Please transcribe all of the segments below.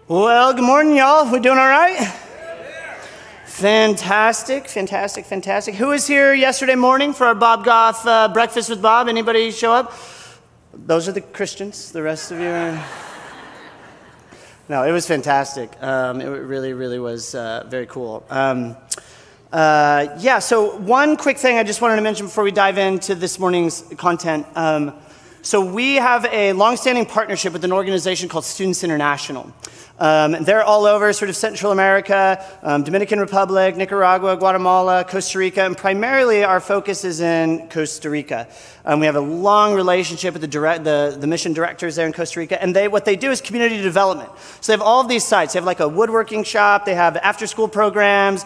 Well, good morning, y'all. We doing all right? Fantastic, fantastic, fantastic. Who was here yesterday morning for our Bob Goff Breakfast with Bob? Anybody show up? Those are the Christians. The rest of you are... No, it was fantastic. It really, really was very cool. So one quick thing I just wanted to mention before we dive into this morning's content. So we have a long-standing partnership with an organization called Students International. They're all over sort of Central America, Dominican Republic, Nicaragua, Guatemala, Costa Rica, and primarily our focus is in Costa Rica. We have a long relationship with the mission directors there in Costa Rica, and what they do is community development. So they have all of these sites. They have like a woodworking shop, they have after-school programs,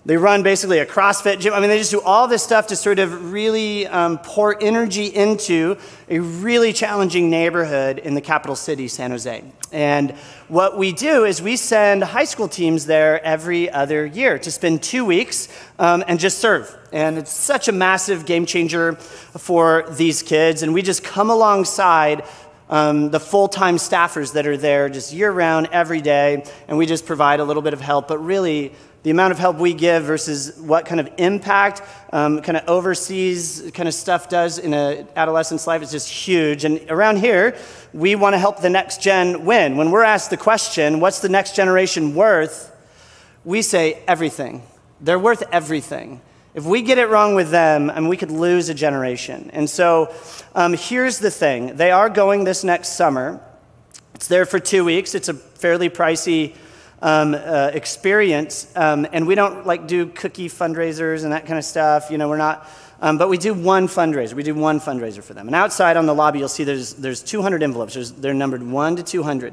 they run basically a CrossFit gym. I mean, they just do all this stuff to sort of really pour energy into a really challenging neighborhood in the capital city, San Jose. And what we do is we send high school teams there every other year to spend 2 weeks and just serve. And it's such a massive game changer for these kids. And we just come alongside the full-time staffers that are there just year-round, every day, and we just provide a little bit of help. But really, the amount of help we give versus what kind of impact kind of overseas kind of stuff does in an adolescent's life is just huge. And around here, we want to help the next gen win. When we're asked the question, what's the next generation worth? We say everything. They're worth everything. If we get it wrong with them, we could lose a generation. And so here's the thing. They are going this next summer. It's there for 2 weeks. It's a fairly pricey experience, and we don't do cookie fundraisers and that kind of stuff. We're not, but we do one fundraiser. We do one fundraiser for them. And outside on the lobby, you'll see there's 200 envelopes. They're numbered 1 to 200,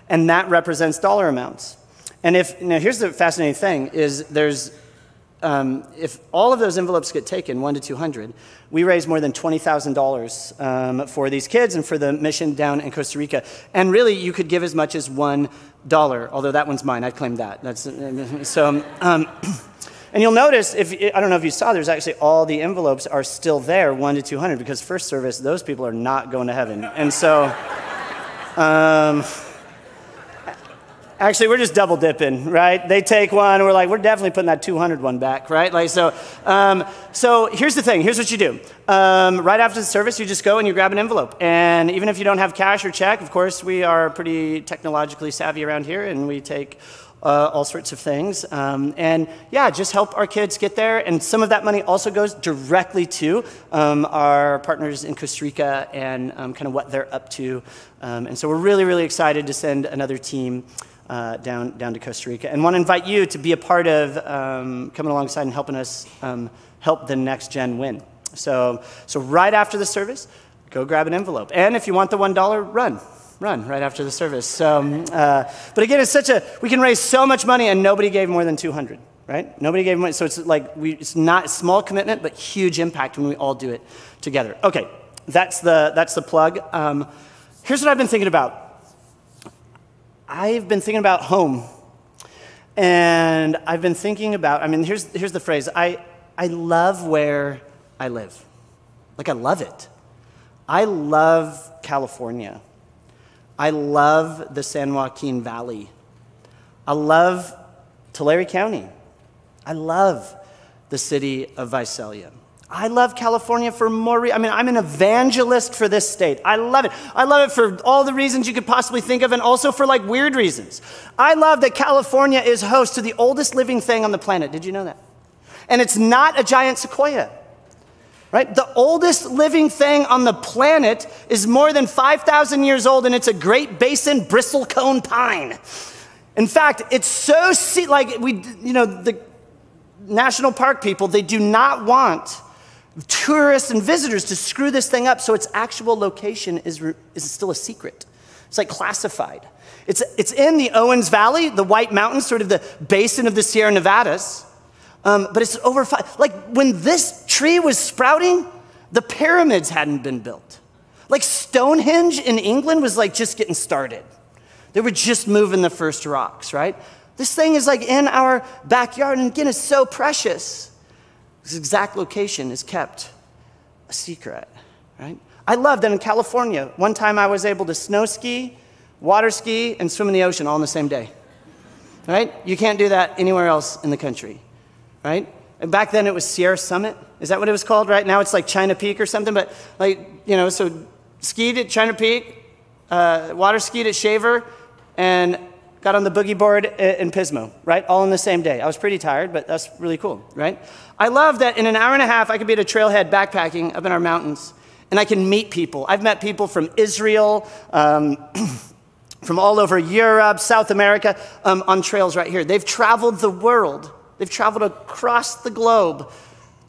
and that represents dollar amounts. And here's the fascinating thing: is if all of those envelopes get taken, 1 to 200, we raise more than $20,000 for these kids and for the mission down in Costa Rica. And really, you could give as much as $1, although that one's mine. I claim that. And you'll notice, I don't know if you saw, there's actually all the envelopes are still there, 1 to 200, because first service, those people are not going to heaven. And so... Actually, we're just double dipping, right? They take one, and we're like, we're definitely putting that 200 one back, right? So here's the thing. Here's what you do. Right after the service, you just go and you grab an envelope. And even if you don't have cash or check, of course, we are pretty technologically savvy around here, and we take all sorts of things. Just help our kids get there. And some of that money also goes directly to our partners in Costa Rica and kind of what they're up to. And so we're really, really excited to send another team down to Costa Rica, and want to invite you to be a part of coming alongside and helping us help the next gen win. So right after the service, go grab an envelope, and if you want the $1, run right after the service. But again, we can raise so much money, and nobody gave more than 200, right? Nobody gave money, so it's not a small commitment, but huge impact when we all do it together. Okay, that's the plug. Here's what I've been thinking about. I've been thinking about home, and I've been thinking about, here's the phrase, I love where I live. I love it. I love California. I love the San Joaquin Valley. I love Tulare County. I love the city of Visalia. I love California for more I'm an evangelist for this state. I love it. I love it for all the reasons you could possibly think of, and also for weird reasons. I love that California is host to the oldest living thing on the planet. Did you know that? And it's not a giant sequoia, right? The oldest living thing on the planet is more than 5,000 years old, and it's a Great Basin bristlecone pine. In fact, it's so the national park people, they do not want tourists and visitors to screw this thing up, so its actual location is still a secret. It's classified. It's in the Owens Valley, the White Mountains, sort of the basin of the Sierra Nevadas. But it's over when this tree was sprouting, the pyramids hadn't been built. Stonehenge in England was just getting started. They were just moving the first rocks, right? This thing is in our backyard, and again, it's so precious. Its exact location is kept a secret, right? I love that in California. One time I was able to snow ski water ski, and swim in the ocean all in the same day, right? You can't do that anywhere else in the country, right? And back then it was Sierra Summit. Is that what it was called, right? Now it's like China Peak or something, but like, you know, so skied at China Peak, water skied at Shaver, and got on the boogie board in Pismo, right? All in the same day. I was pretty tired, but that's really cool, right? I love that in an hour and a half, I could be at a trailhead backpacking up in our mountains, and I can meet people. I've met people from Israel, from all over Europe, South America, on trails right here. They've traveled the world. They've traveled across the globe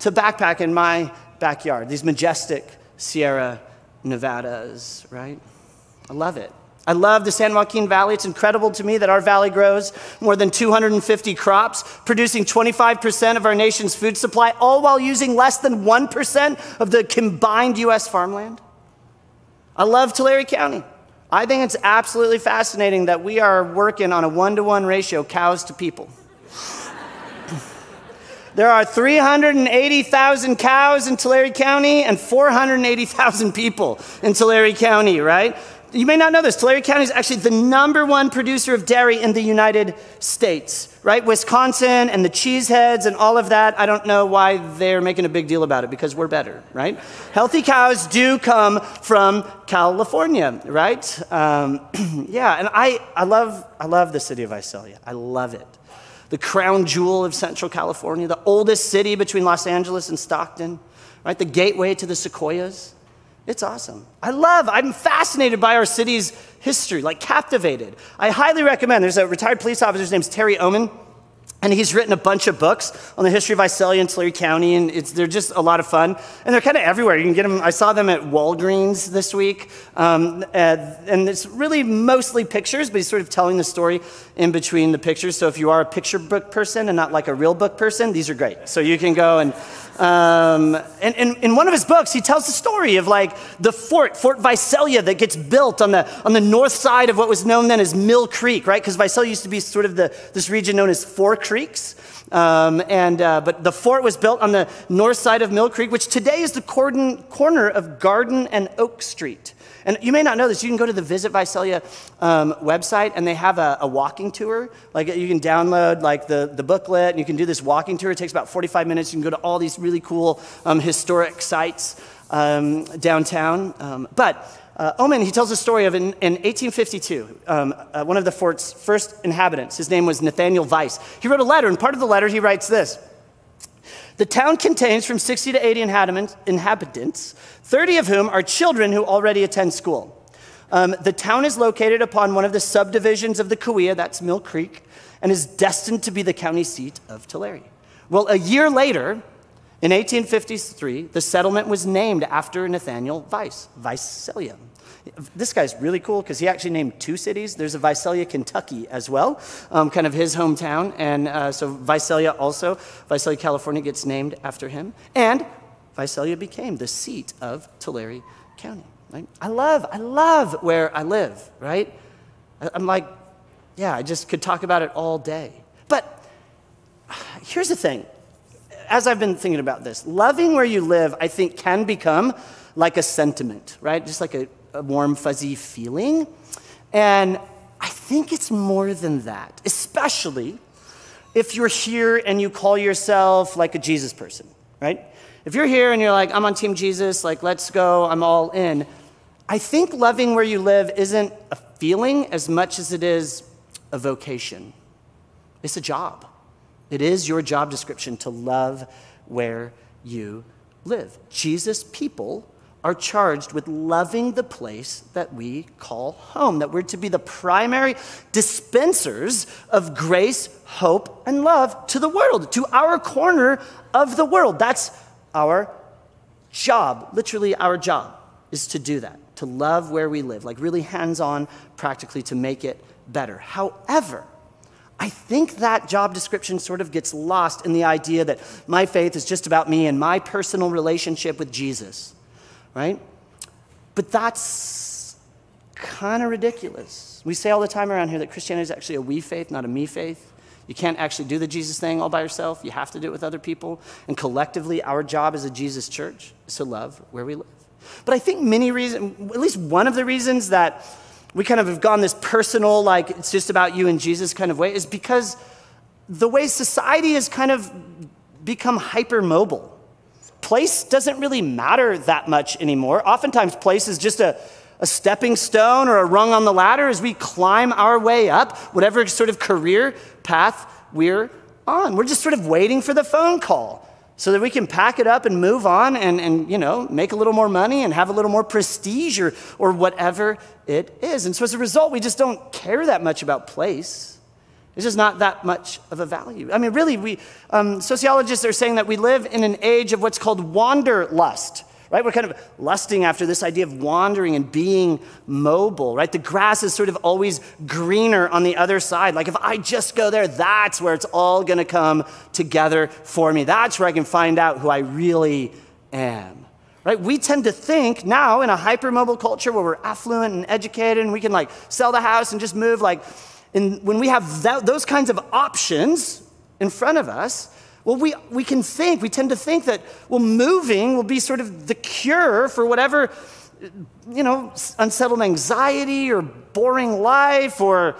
to backpack in my backyard, these majestic Sierra Nevadas, right? I love it. I love the San Joaquin Valley. It's incredible to me that our valley grows more than 250 crops, producing 25% of our nation's food supply, all while using less than 1% of the combined U.S. farmland. I love Tulare County. I think it's absolutely fascinating that we are working on a 1-to-1 ratio, cows to people. There are 380,000 cows in Tulare County and 480,000 people in Tulare County, right? You may not know this. Tulare County is actually the #1 producer of dairy in the United States, right? Wisconsin and the cheeseheads and all of that, I don't know why they're making a big deal about it, because we're better, right? Healthy cows do come from California, right? Yeah, and I love the city of Visalia. I love it. The crown jewel of Central California, the oldest city between Los Angeles and Stockton, right? The gateway to the Sequoias. It's awesome. I'm fascinated by our city's history, like captivated. I highly recommend, there's a retired police officer, his name's Terry Oman, and he's written a bunch of books on the history of Visalia and Tulare County, and they're just a lot of fun. And they're kind of everywhere. You can get them, I saw them at Walgreens this week, and it's really mostly pictures, but he's sort of telling the story in between the pictures. So if you are a picture book person and not like a real book person, these are great. So you can go and in one of his books, he tells the story of like the Fort Visalia that gets built on the north side of what was known then as Mill Creek, right? Because Visalia used to be sort of this region known as Four Creeks. But the fort was built on the north side of Mill Creek, which today is the corner of Garden and Oak Street. And you may not know this. You can go to the Visit Visalia website, and they have a walking tour. Like you can download like the booklet, and you can do this walking tour. It takes about 45 minutes. You can go to all these really cool historic sites downtown. But Oman, he tells a story of in 1852, one of the fort's first inhabitants. His name was Nathaniel Weiss. He wrote a letter, and part of the letter he writes this. The town contains from 60 to 80 inhabitants, 30 of whom are children who already attend school. The town is located upon one of the subdivisions of the Cahuilla, that's Mill Creek, and is destined to be the county seat of Tulare. Well, a year later, in 1853, the settlement was named after Nathaniel Weiss, Visalia. This guy's really cool because he actually named 2 cities. There's a Visalia, Kentucky as well, kind of his hometown. And so Visalia, California gets named after him. And Visalia became the seat of Tulare County. Right? I love where I live, right? I'm like, yeah, I just could talk about it all day. But here's the thing. As I've been thinking about this, loving where you live, I think, can become like a sentiment, right? Just like a warm, fuzzy feeling. And I think it's more than that, especially if you're here and you call yourself like a Jesus person, right? If you're here and you're like, I'm on Team Jesus, like, let's go, I'm all in. I think loving where you live isn't a feeling as much as it is a vocation. It's a job. It is your job description to love where you live. Jesus people are charged with loving the place that we call home, that we're to be the primary dispensers of grace, hope, and love to the world, to our corner of the world. That's our job. Literally, our job is to do that, to love where we live, like really hands-on, practically, to make it better. However, I think that job description sort of gets lost in the idea that my faith is just about me and my personal relationship with Jesus, right? But that's kind of ridiculous. We say all the time around here that Christianity is actually a we faith, not a me faith. You can't actually do the Jesus thing all by yourself. You have to do it with other people. And collectively, our job as a Jesus church is to love where we live. But I think at least one of the reasons that we kind of have gone this personal, like it's just about you and Jesus kind of way, is because the way society has kind of become hypermobile. Place doesn't really matter that much anymore. Oftentimes place is just a stepping stone or a rung on the ladder as we climb our way up, whatever sort of career path we're on. We're just sort of waiting for the phone call so that we can pack it up and move on and make a little more money and have a little more prestige or whatever it is. And so as a result, we just don't care that much about place. It's just not that much of a value. I mean, really, sociologists are saying that we live in an age of what's called wanderlust, right? We're kind of lusting after this idea of wandering and being mobile, right? The grass is sort of always greener on the other side. Like if I just go there, that's where it's all gonna come together for me. That's where I can find out who I really am, right? We tend to think now in a hypermobile culture where we're affluent and educated and we can like sell the house and just move and when we have those kinds of options in front of us, well, we tend to think that, well, moving will be sort of the cure for whatever, unsettled anxiety or boring life or,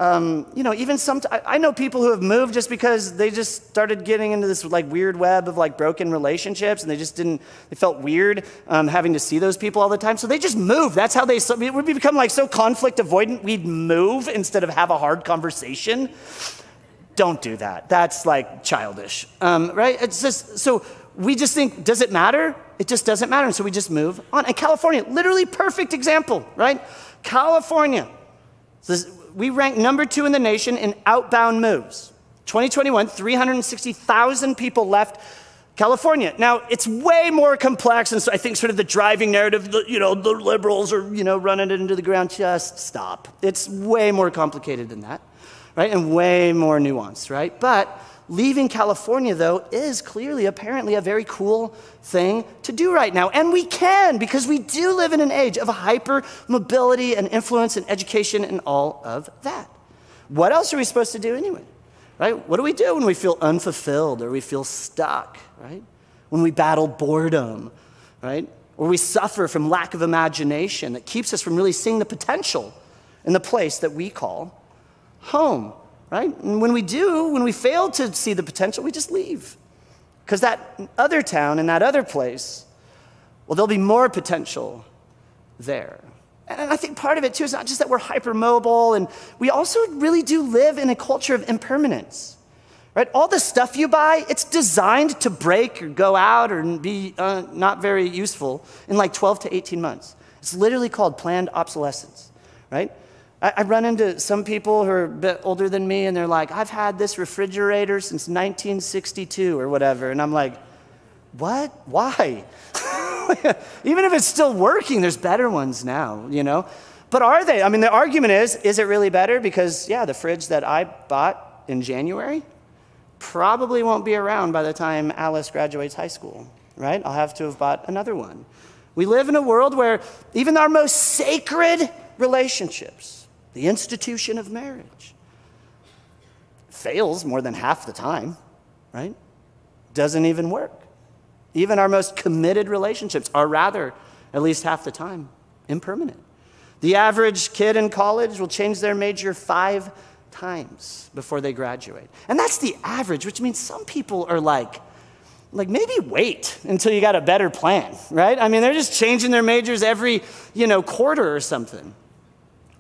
even I know people who have moved just because they just started getting into this like weird web of like broken relationships and they felt weird having to see those people all the time. So they just moved. That's how we become like so conflict avoidant, we'd move instead of have a hard conversation. Don't do that. That's like childish, right? It's just, so we just think, does it matter? It just doesn't matter. And so we just move on. And California, literally perfect example, right? California, we rank number 2 in the nation in outbound moves. 2021, 360,000 people left California. Now, it's way more complex. And so I think sort of the driving narrative, the liberals are, running it into the ground. Just stop. It's way more complicated than that. Right? And way more nuanced, right? But leaving California, though, is clearly, apparently, a very cool thing to do right now. And we can, because we do live in an age of hyper mobility and influence and education and all of that. What else are we supposed to do anyway? Right? What do we do when we feel unfulfilled or we feel stuck, right? When we battle boredom, right? Or we suffer from lack of imagination that keeps us from really seeing the potential in the place that we call home, right? And when we fail to see the potential, we just leave. Because that other town and that other place, well, there'll be more potential there. And I think part of it, too, is not just that we're hypermobile, and we also really do live in a culture of impermanence, right? All the stuff you buy, it's designed to break or go out or be not very useful in like 12 to 18 months. It's literally called planned obsolescence, right? I run into some people who are a bit older than me, and they're like, I've had this refrigerator since 1962 or whatever. And I'm like, what? Why? Even if it's still working, there's better ones now, But are they? I mean, the argument is it really better? Because, yeah, the fridge that I bought in January probably won't be around by the time Alice graduates high school, right? I'll have to have bought another one. We live in a world where even our most sacred relationships, the institution of marriage, fails more than half the time, right? Doesn't even work. Even our most committed relationships are rather, at least half the time, impermanent. The average kid in college will change their major 5 times before they graduate. And that's the average, which means some people are like maybe wait until you got a better plan, right? I mean, they're just changing their majors every, quarter or something.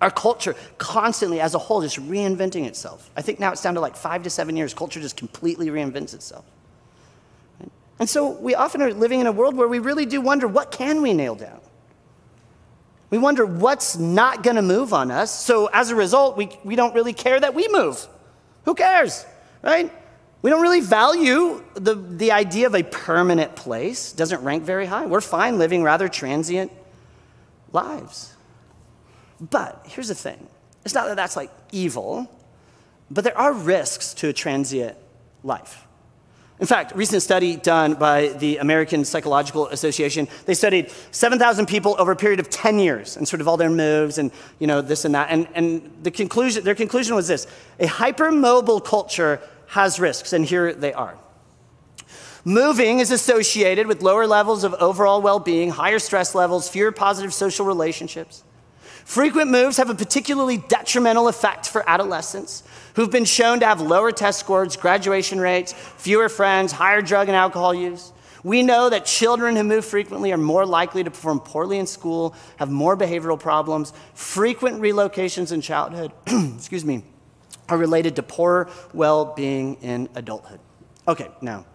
Our culture constantly, as a whole, just reinventing itself. I think now it's down to like 5 to 7 years. Culture just completely reinvents itself. Right? And so we often are living in a world where we really do wonder, what can we nail down? We wonder what's not going to move on us. So as a result, we don't really care that we move. Who cares, right? We don't really value the idea of a permanent place. It doesn't rank very high. We're fine living rather transient lives. But here's the thing. It's not that that's like evil, but there are risks to a transient life. In fact, a recent study done by the American Psychological Association, they studied 7,000 people over a period of 10 years and sort of all their moves and this and that. And their conclusion was this: a hypermobile culture has risks, and here they are. Moving is associated with lower levels of overall well-being, higher stress levels, fewer positive social relationships. Frequent moves have a particularly detrimental effect for adolescents who've been shown to have lower test scores, graduation rates, fewer friends, higher drug and alcohol use. We know that children who move frequently are more likely to perform poorly in school, have more behavioral problems. Frequent relocations in childhood, are related to poorer well-being in adulthood. Okay, now,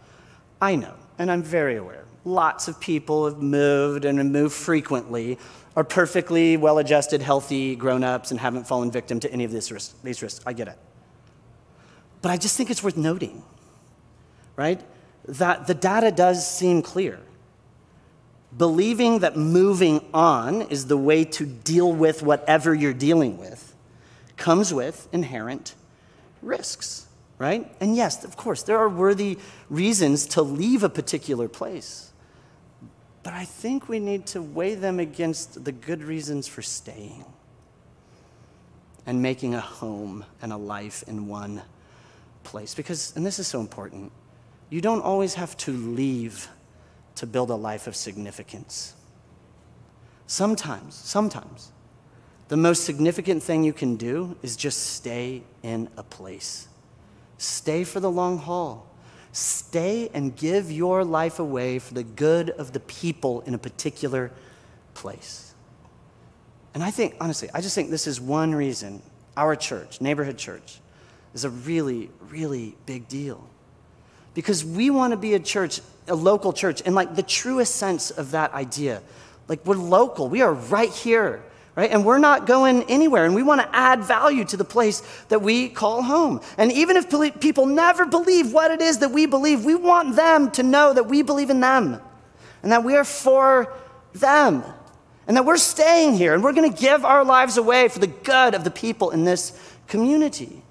I know, and I'm very aware, lots of people have moved and have moved frequently, are perfectly well-adjusted, healthy grown-ups and haven't fallen victim to any of these risks. I get it. But I just think it's worth noting, right, that the data does seem clear. Believing that moving on is the way to deal with whatever you're dealing with comes with inherent risks, right? And yes, of course, there are worthy reasons to leave a particular place. But I think we need to weigh them against the good reasons for staying and making a home and a life in one place. Because, and this is so important, you don't always have to leave to build a life of significance. Sometimes, the most significant thing you can do is just stay in a place. Stay for the long haul. Stay and give your life away for the good of the people in a particular place. And I think, honestly, I just think this is one reason our church, neighborhood church, is a really, really big deal. Because we want to be a church, a local church, in like the truest sense of that idea. Like we're local, we are right here, right? And we're not going anywhere, and we want to add value to the place that we call home. And even if people never believe what it is that we believe, we want them to know that we believe in them, and that we are for them, and that we're staying here, and we're going to give our lives away for the good of the people in this community.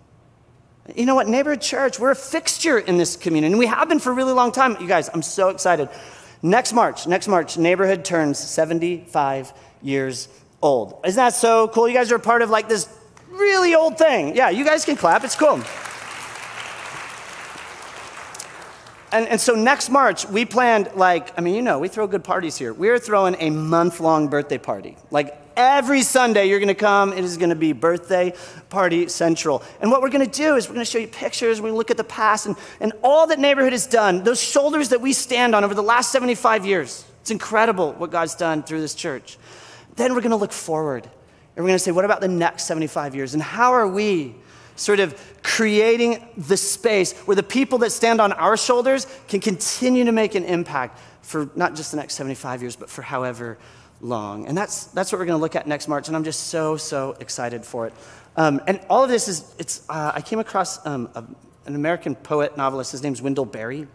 You know what, neighborhood church, we're a fixture in this community, and we have been for a really long time. You guys, I'm so excited. Next March, neighborhood turns 75 years old. Isn't that so cool? You guys are a part of like this really old thing. Yeah, you guys can clap, it's cool. And so next March, we planned we throw good parties here. We're throwing a month-long birthday party. Like every Sunday, you're gonna come, it is gonna be birthday party central. And what we're gonna do is we're gonna show you pictures, we're gonna look at the past and all that neighborhood has done, those shoulders that we stand on over the last 75 years. It's incredible what God's done through this church. Then we're gonna look forward and we're gonna say, what about the next 75 years? And how are we sort of creating the space where the people that stand on our shoulders can continue to make an impact for not just the next 75 years, but for however long. And that's what we're going to look at next March, and I'm just so excited for it. And all of this is, I came across an American poet, novelist, his name's Wendell Berry,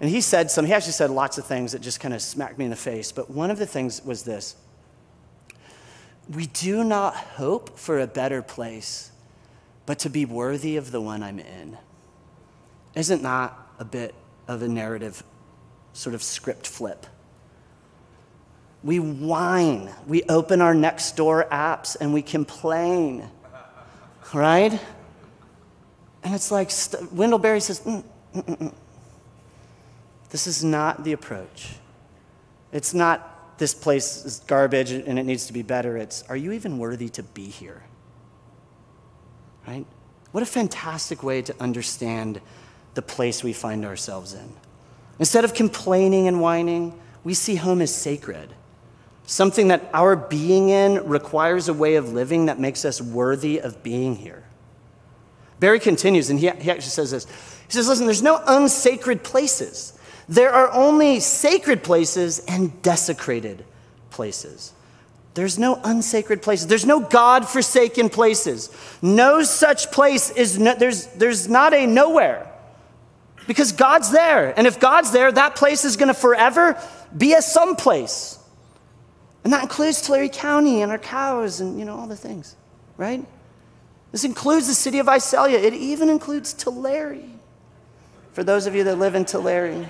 and he actually said lots of things that just kind of smacked me in the face, but one of the things was this: we do not hope for a better place, but to be worthy of the one I'm in. Isn't that a bit of a narrative sort of script flip? We whine, we open our Nextdoor apps and we complain, right? And it's like, Wendell Berry says, this is not the approach. It's not, this place is garbage and it needs to be better. It's, are you even worthy to be here? Right? What a fantastic way to understand the place we find ourselves in. Instead of complaining and whining, we see home as sacred. Something that our being in requires a way of living that makes us worthy of being here. Barry continues, and he actually says this. He says, listen, there's no unsacred places. There are only sacred places and desecrated places. There's no unsacred places. There's no God-forsaken places. No such place is, there's not a nowhere. Because God's there. And if God's there, that place is going to forever be a someplace. And that includes Tulare County and our cows and, all the things, right? This includes the city of Visalia. It even includes Tulare, for those of you that live in Tulare.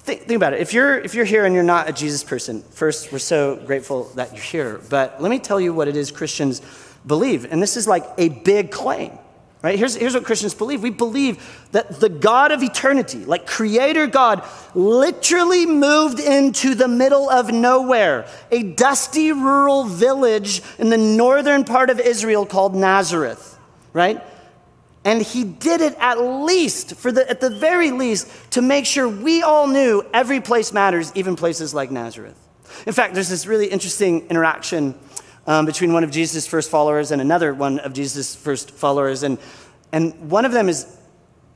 Think about it. If you're here and you're not a Jesus person, first, we're so grateful that you're here. But let me tell you what it is Christians believe. And this is like a big claim, right? Here's what Christians believe. We believe that the God of eternity, like creator God, literally moved into the middle of nowhere, a dusty rural village in the northern part of Israel called Nazareth, right? And he did it at the very least, to make sure we all knew every place matters, even places like Nazareth. In fact, there's this really interesting interaction between one of Jesus' first followers and another one of Jesus' first followers. And one of them is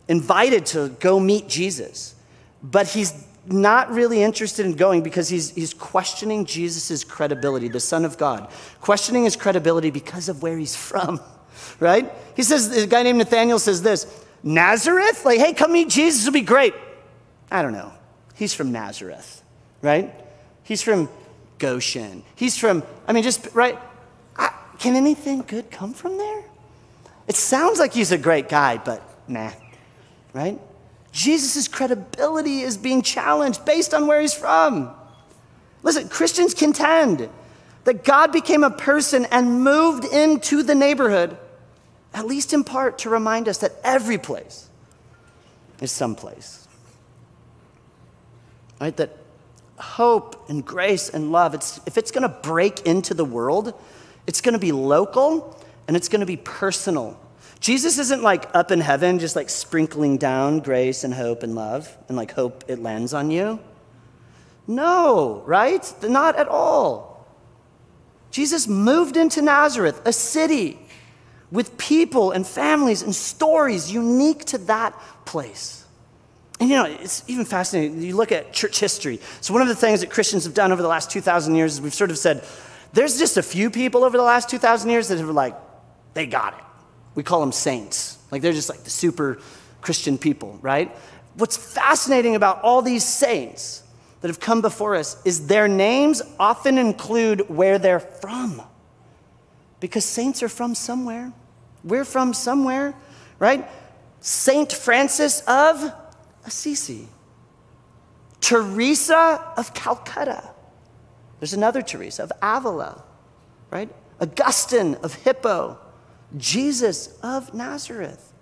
invited to go meet Jesus, but he's not really interested in going because he's questioning Jesus' credibility, the Son of God, questioning his credibility because of where he's from. Right? He says, a guy named Nathaniel says this, Nazareth? Like, hey, come meet Jesus, it'll be great. I don't know. He's from Nazareth, right? He's from Goshen. He's from, right? Can anything good come from there? It sounds like he's a great guy, but nah, right? Jesus' credibility is being challenged based on where he's from. Listen, Christians contend that God became a person and moved into the neighborhood, at least in part to remind us that every place is someplace. Right? That hope and grace and love, if it's going to break into the world, it's going to be local and it's going to be personal. Jesus isn't like up in heaven just like sprinkling down grace and hope and love and like hope it lands on you. No, right? Not at all. Jesus moved into Nazareth, a city with people and families and stories unique to that place. And it's even fascinating. You look at church history. So one of the things that Christians have done over the last 2,000 years is we've sort of said, there's just a few people over the last 2,000 years that have like, they got it. We call them saints. Like they're just like the super Christian people, right? What's fascinating about all these saints that have come before us is their names often include where they're from. Because saints are from somewhere. We're from somewhere, right? Saint Francis of Assisi. Teresa of Calcutta. There's another Teresa of Avila, right? Augustine of Hippo. Jesus of Nazareth.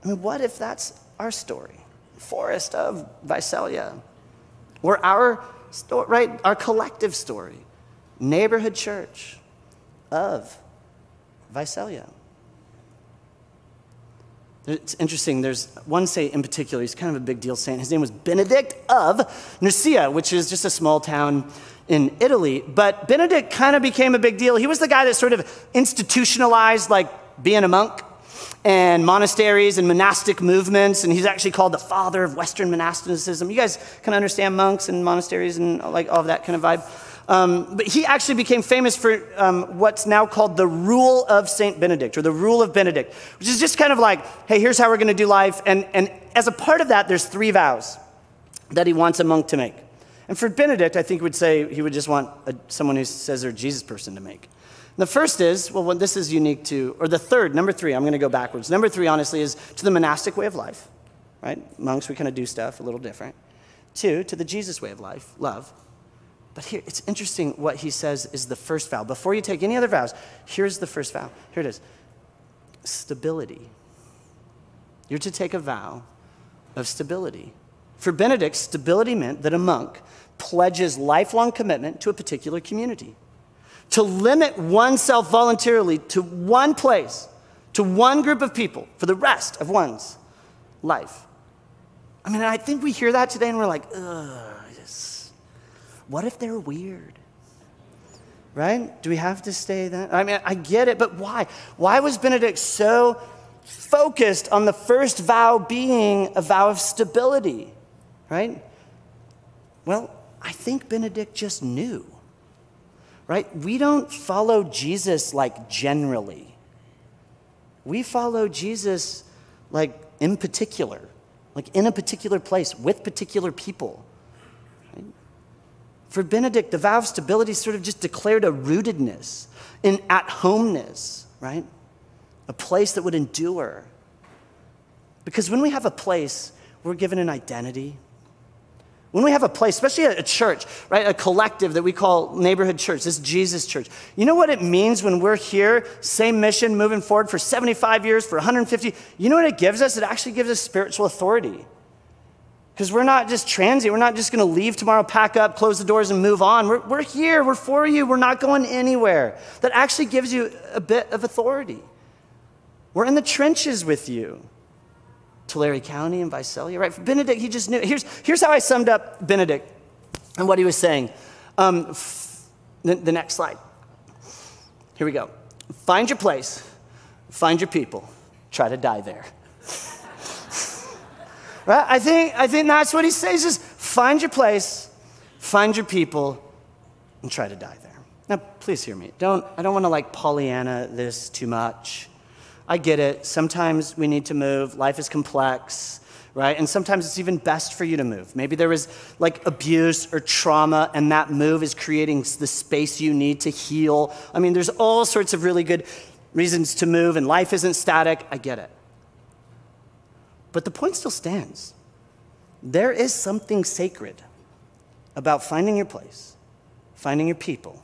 What if that's our story? Forrest of Visalia. Or our story, right? Our collective story. Neighborhood church of Visalia. It's interesting, there's one saint in particular, he's kind of a big deal saint. His name was Benedict of Nursia, which is just a small town in Italy. But Benedict kind of became a big deal. He was the guy that sort of institutionalized like being a monk and monasteries and monastic movements, and he's actually called the father of Western monasticism. You guys can understand monks and monasteries and like all of that kind of vibe. But he actually became famous for what's now called the Rule of Saint Benedict, or the Rule of Benedict, which is just kind of like, hey, here's how we're going to do life. And as a part of that, there's 3 vows that he wants a monk to make. And for Benedict, I think he would just want someone who says they're a Jesus person to make. And the first is, well, this is unique to, or the third, number 3, I'm going to go backwards. Number 3, honestly, is to the monastic way of life, right? Monks, we kind of do stuff a little different. 2, to the Jesus way of life, love. But here, it's interesting what he says is the first vow. Before you take any other vows, here's the first vow. Here it is. Stability. You're to take a vow of stability. For Benedict, stability meant that a monk pledges lifelong commitment to a particular community. To limit oneself voluntarily to one place, to one group of people for the rest of one's life. I think we hear that today and we're like, ugh. What if they're weird? Right? Do we have to stay that? I get it, but why? Why was Benedict so focused on the first vow being a vow of stability? Right? Well, I think Benedict just knew. Right? We don't follow Jesus like generally. We follow Jesus like in particular, like in a particular place with particular people. For Benedict, the vow of stability sort of just declared a rootedness, an at-homeness, right? A place that would endure. Because when we have a place, we're given an identity. when we have a place, especially a church, right, a collective that we call neighborhood church, this Jesus church, you know what it means when we're here, same mission, moving forward for 75 years, for 150? You know what it gives us? It actually gives us spiritual authority. Because we're not just transient. We're not just going to leave tomorrow, pack up, close the doors, and move on. We're here. We're for you. We're not going anywhere. That actually gives you a bit of authority. We're in the trenches with you. Tulare County and Visalia, right? For Benedict, he just knew. Here's how I summed up Benedict and what he was saying. The next slide. Here we go. Find your place. Find your people. Try to die there. Right? I think that's what he says, is find your place, find your people, and try to die there. Now, please hear me. I don't want to like Pollyanna this too much. I get it. Sometimes we need to move. Life is complex, right? And sometimes it's even best for you to move. Maybe there was like abuse or trauma, and that move is creating the space you need to heal. I mean, there's all sorts of really good reasons to move, and life isn't static. I get it. But the point still stands. There is something sacred about finding your place, finding your people,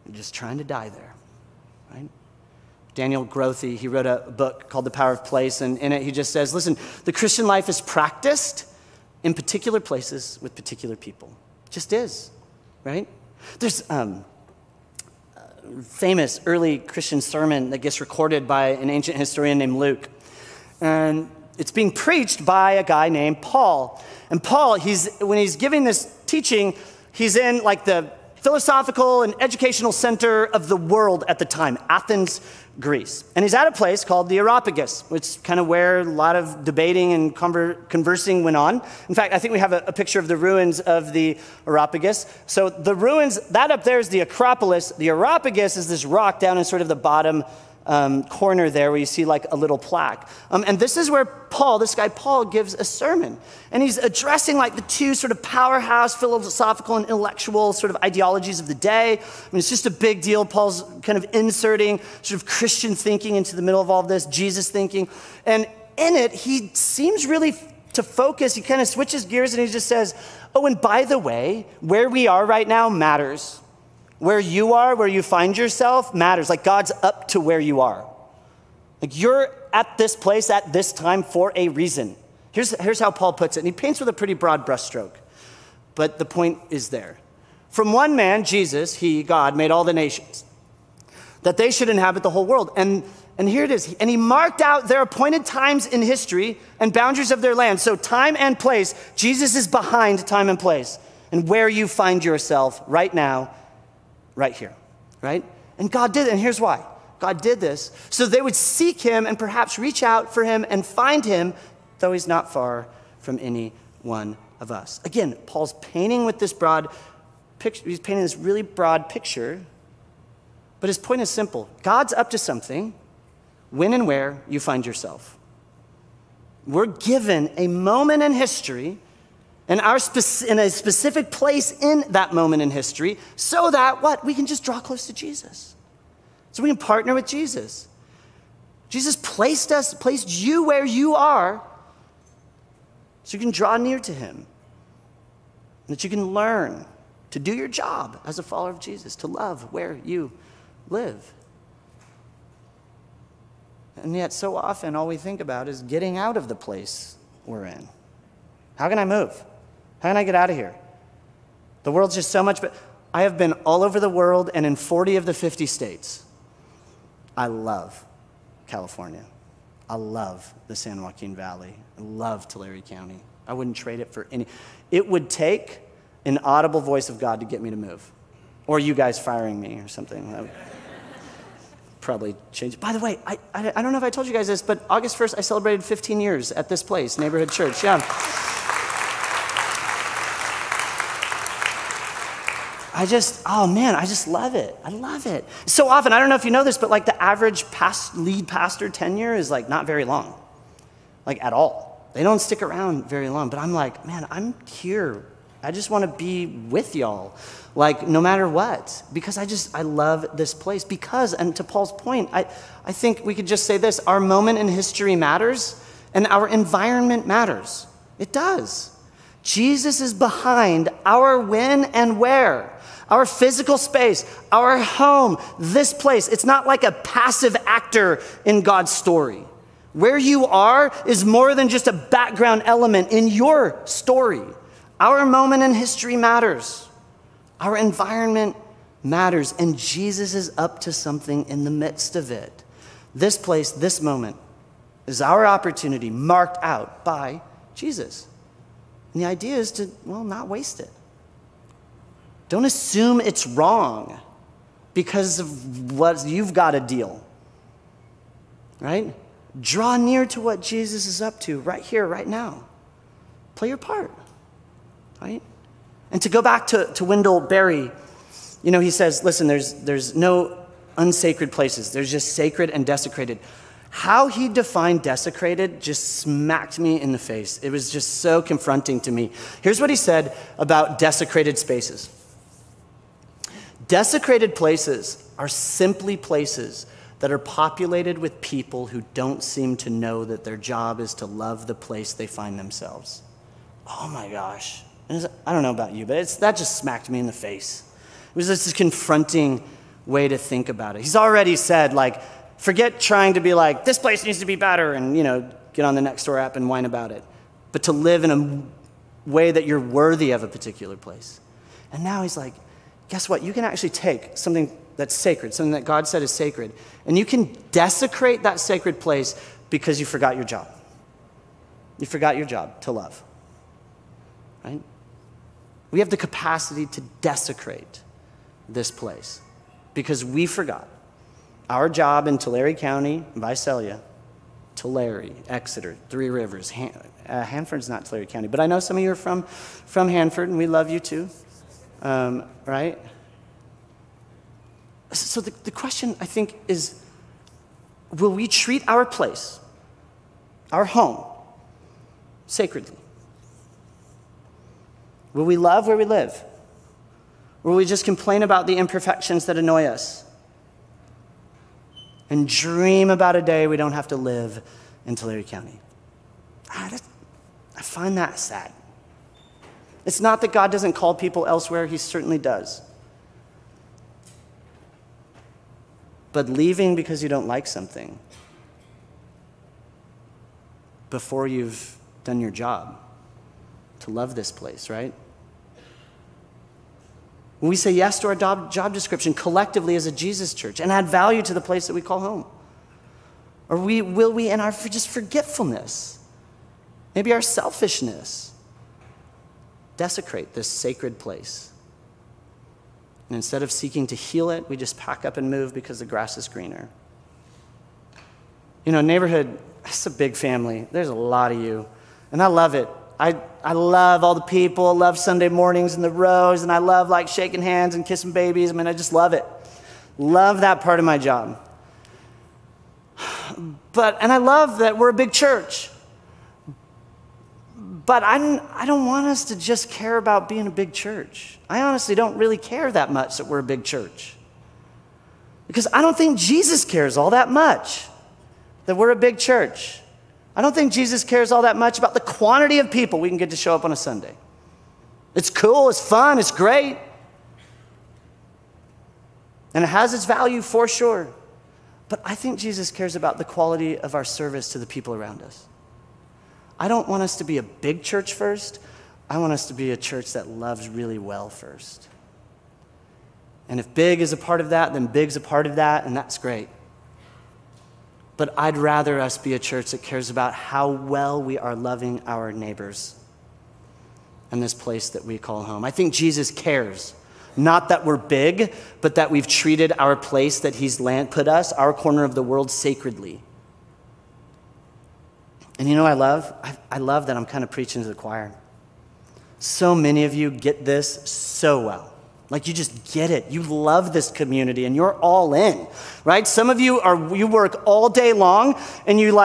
and just trying to die there, right? Daniel Grothe, he wrote a book called The Power of Place, and in it he just says, listen, the Christian life is practiced in particular places with particular people. It just is, right? There's a famous early Christian sermon that gets recorded by an ancient historian named Luke. And it's being preached by a guy named Paul. And Paul, when he's giving this teaching, he's in like the philosophical and educational center of the world at the time, Athens, Greece. And he's at a place called the Areopagus, which is kind of where a lot of debating and conversing went on. In fact, I think we have a picture of the ruins of the Areopagus. So the ruins, that up there is the Acropolis. The Areopagus is this rock down in sort of the bottom corner there where you see like a little plaque. And this is where this guy Paul gives a sermon. And he's addressing like the two sort of powerhouse philosophical and intellectual sort of ideologies of the day. I mean, it's just a big deal. Paul's kind of inserting sort of Christian thinking into the middle of all of this, Jesus thinking. And in it, he seems really to focus. He kind of switches gears and he just says, oh, and by the way, where we are right now matters. Where you are, where you find yourself, matters. Like God's up to where you are. Like you're at this place at this time for a reason. Here's how Paul puts it. And he paints with a pretty broad brushstroke. But the point is there. From one man, Jesus, he, God, made all the nations, that they should inhabit the whole world. And here it is. And he marked out their appointed times in history and boundaries of their land. So time and place, Jesus is behind time and place. And where you find yourself right now, right here, right? And God did it, and here's why. God did this so they would seek him and perhaps reach out for him and find him, though he's not far from any one of us. Again, Paul's painting with this broad picture. He's painting this really broad picture, but his point is simple. God's up to something when and where you find yourself. We're given a moment in history and in a specific place in that moment in history, so that what? We can just draw close to Jesus. So we can partner with Jesus. Jesus placed you where you are, so you can draw near to him. That you can learn to do your job as a follower of Jesus, to love where you live. And yet so often all we think about is getting out of the place we're in. How can I move? How can I get out of here? The world's just so much, but I have been all over the world and in 40 of the 50 states. I love California. I love the San Joaquin Valley. I love Tulare County. I wouldn't trade it for any. It would take an audible voice of God to get me to move. Or you guys firing me or something. That would probably change. By the way, I don't know if I told you guys this, but August 1st, I celebrated 15 years at this place, Neighborhood Church. Yeah. I just love it. I love it. So often, I don't know if you know this, but like the average lead pastor tenure is like not very long, like at all. They don't stick around very long, but I'm like, man, I'm here. I just want to be with y'all, like no matter what, because I love this place because, and to Paul's point, I think we could just say this, our moment in history matters and our environment matters. It does. Jesus is behind our when and where. Our physical space, our home, this place. It's not like a passive actor in God's story. Where you are is more than just a background element in your story. Our moment in history matters. Our environment matters, and Jesus is up to something in the midst of it. This place, this moment, is our opportunity marked out by Jesus. And the idea is to, not waste it. Don't assume it's wrong because of what you've got to deal, right? Draw near to what Jesus is up to right here, right now. Play your part, right? And to go back to Wendell Berry, he says, listen, there's no unsacred places. There's just sacred and desecrated. How he defined desecrated just smacked me in the face. It was just so confronting to me. Here's what he said about desecrated spaces. Desecrated places are simply places that are populated with people who don't seem to know that their job is to love the place they find themselves. Oh my gosh. I don't know about you, but that just smacked me in the face. It was just a confronting way to think about it. He's already said, forget trying to be like, this place needs to be better and, get on the Nextdoor app and whine about it. But to live in a way that you're worthy of a particular place. And now he's like, guess what? You can actually take something that's sacred, something that God said is sacred, and you can desecrate that sacred place because you forgot your job. You forgot your job to love, right? We have the capacity to desecrate this place because we forgot our job in Tulare County, Visalia, Tulare, Exeter, Three Rivers. Hanford's not Tulare County, but I know some of you are from Hanford, and we love you too. Right? So the question, I think, is, will we treat our place, our home, sacredly? Will we love where we live? Or will we just complain about the imperfections that annoy us and dream about a day we don't have to live in Tulare County? I find that sad. It's not that God doesn't call people elsewhere. He certainly does. But leaving because you don't like something before you've done your job to love this place, right? When we say yes to our job description collectively as a Jesus church and add value to the place that we call home, or will we in our just forgetfulness, maybe our selfishness, desecrate this sacred place? And instead of seeking to heal it, we just pack up and move because the grass is greener. Neighborhood, it's a big family. There's a lot of you, and I love it. I love all the people. I love Sunday mornings in the rows, and I love shaking hands and kissing babies. I just love it. Love that part of my job. And I love that we're a big church. But I don't want us to just care about being a big church. I honestly don't really care that much that we're a big church. Because I don't think Jesus cares all that much that we're a big church. I don't think Jesus cares all that much about the quantity of people we can get to show up on a Sunday. It's cool, it's fun, it's great. And it has its value for sure. But I think Jesus cares about the quality of our service to the people around us. I don't want us to be a big church first. I want us to be a church that loves really well first. And if big is a part of that, then big's a part of that, and that's great. But I'd rather us be a church that cares about how well we are loving our neighbors and this place that we call home. I think Jesus cares, not that we're big, but that we've treated our place that he's put us, our corner of the world, sacredly. And I love? I love that I'm kind of preaching to the choir. So many of you get this so well. You just get it. You love this community and you're all in, right? Some of you you work all day long and you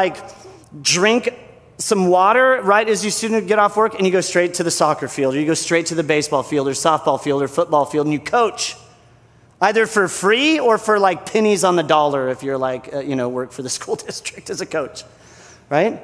drink some water right as you soon get off work and you go straight to the soccer field, or you go straight to the baseball field or softball field or football field and you coach either for free or for pennies on the dollar if you're work for the school district as a coach, right?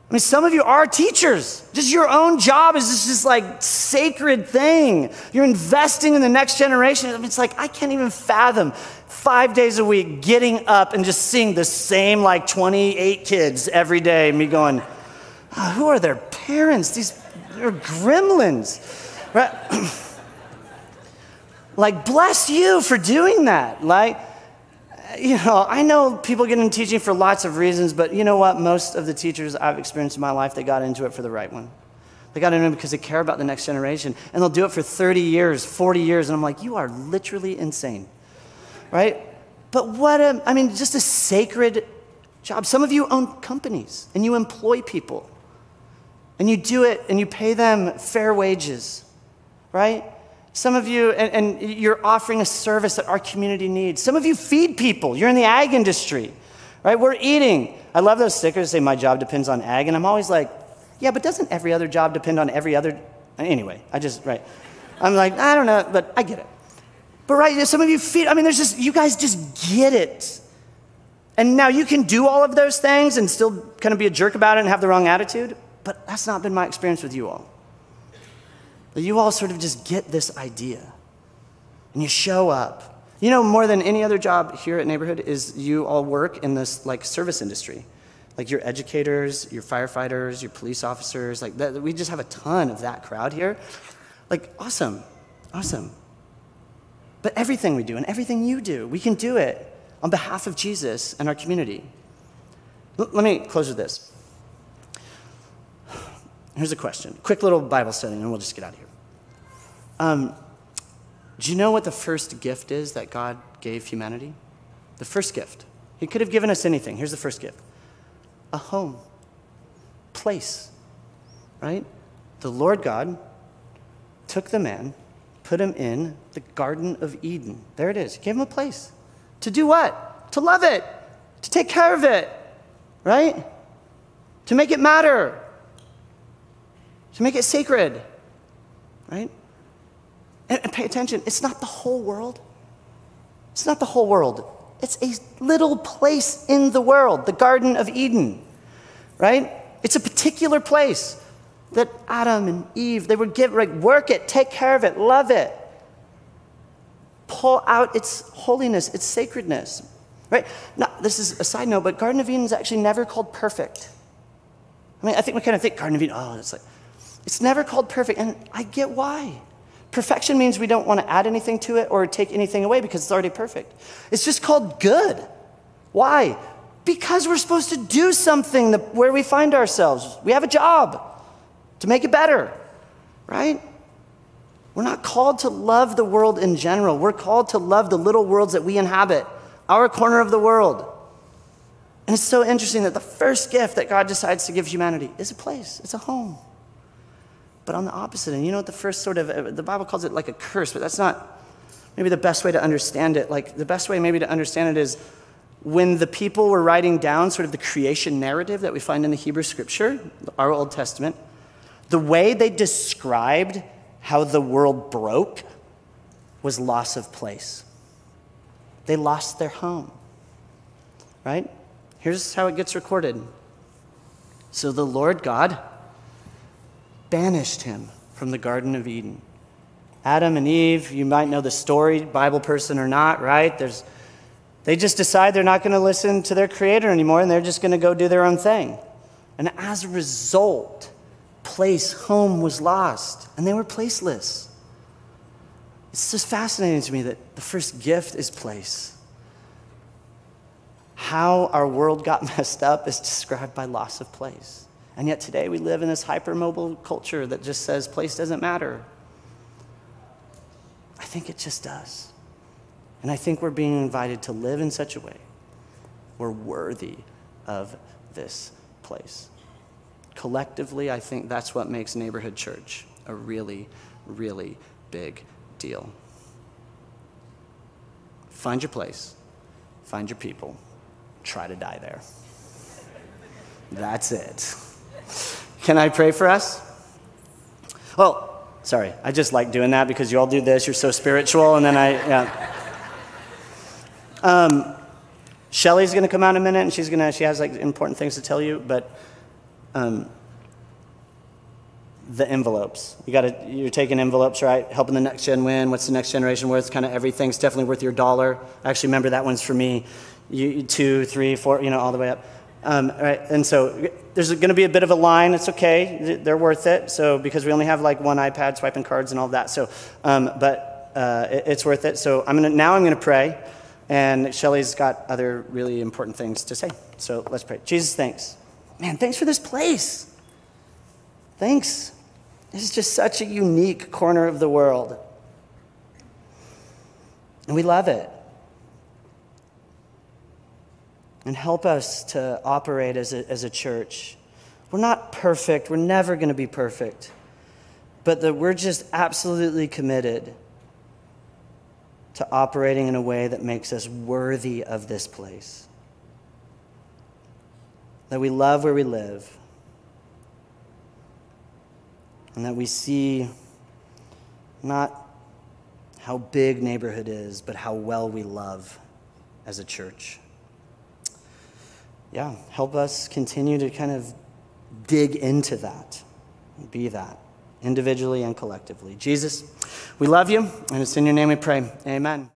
I mean, some of you are teachers. Just your own job is this like sacred thing. You're investing in the next generation. I mean, it's like, I can't even fathom 5 days a week getting up and just seeing the same like 28 kids every day. Me going, oh, who are their parents? They're gremlins, right? Like, bless you for doing that. Like, you know, I know people get into teaching for lots of reasons, but you know what? Most of the teachers I've experienced in my life, they got into it for the right one. They got into it because they care about the next generation, and they'll do it for 30 years, 40 years, and I'm like, you are literally insane, right? But just a sacred job. Some of you own companies, and you employ people, and you do it, and you pay them fair wages, right? Some of you, and you're offering a service that our community needs. Some of you feed people. You're in the ag industry, right? We're eating. I love those stickers that say my job depends on ag, and I'm always like, yeah, but doesn't every other job depend on every other? Anyway, I'm like, I don't know, but I get it. But right, some of you feed, you guys just get it. And now you can do all of those things and still kind of be a jerk about it and have the wrong attitude, but that's not been my experience with you all. You all sort of just get this idea, and you show up. You know, more than any other job here at Neighborhood is you all work in this like service industry. Like your educators, your firefighters, your police officers, like that, we just have a ton of that crowd here. Like, awesome. But everything we do and everything you do, we can do it on behalf of Jesus and our community. Let me close with this. Here's a question. Quick little Bible study, and we'll just get out of here. Do you know what the first gift is that God gave humanity? The first gift. He could have given us anything. Here's the first gift. A home. Place. Right? The Lord God took the man, put him in the Garden of Eden. There it is. He gave him a place. To do what? To love it. To take care of it. Right? To make it matter. To make it sacred, right? And pay attention, it's not the whole world. It's not the whole world. It's a little place in the world, the Garden of Eden, right? It's a particular place that Adam and Eve, they would work it, take care of it, love it. Pull out its holiness, its sacredness, right? Now, this is a side note, but Garden of Eden is actually never called perfect. I think we kind of think Garden of Eden, it's never called perfect, and I get why. Perfection means we don't want to add anything to it or take anything away because it's already perfect. It's just called good. Why? Because we're supposed to do something where we find ourselves. We have a job to make it better, right? We're not called to love the world in general. We're called to love the little worlds that we inhabit, our corner of the world. And it's so interesting that the first gift that God decides to give humanity is a place. It's a home. But on the opposite end, you know what the first the Bible calls it like a curse, but that's not maybe the best way to understand it. Like the best way maybe to understand it is when the people were writing down sort of the creation narrative that we find in the Hebrew scripture, our Old Testament, the way they described how the world broke was loss of place. They lost their home, right? Here's how it gets recorded. So the Lord God banished him from the Garden of Eden. Adam and Eve, you might know the story, Bible person or not, right? They just decide they're not going to listen to their creator anymore, and they're just going to go do their own thing. And as a result, home was lost, and they were placeless. It's just fascinating to me that the first gift is place. How our world got messed up is described by loss of place. And yet today we live in this hypermobile culture that just says place doesn't matter. I think it just does. And I think we're being invited to live in such a way we're worthy of this place. Collectively, I think that's what makes Neighborhood Church a really, really big deal. Find your place, find your people, try to die there. That's it. Can I pray for us? Oh, sorry, I just like doing that because you all do this, you're so spiritual, and then Shelly's gonna come out in a minute, and she has like important things to tell you, but the envelopes. You're taking envelopes, right? Helping the next gen win. What's the next generation worth? Kind of everything's definitely worth your $1. I actually remember that one's for me. 2, 3, 4, all the way up. Right? And so there's going to be a bit of a line. It's okay. They're worth it. So because we only have like one iPad, swiping cards and all that. So, it's worth it. So I'm going to pray. And Shelly's got other really important things to say. So let's pray. Jesus, thanks. Man, thanks for this place. Thanks. This is just such a unique corner of the world. And we love it. And help us to operate as a church. We're not perfect. We're never going to be perfect. But that we're just absolutely committed to operating in a way that makes us worthy of this place. That we love where we live. And that we see not how big neighborhood is, but how well we love as a church. Yeah, help us continue to kind of dig into that, be that, individually and collectively. Jesus, we love you, and it's in your name we pray. Amen.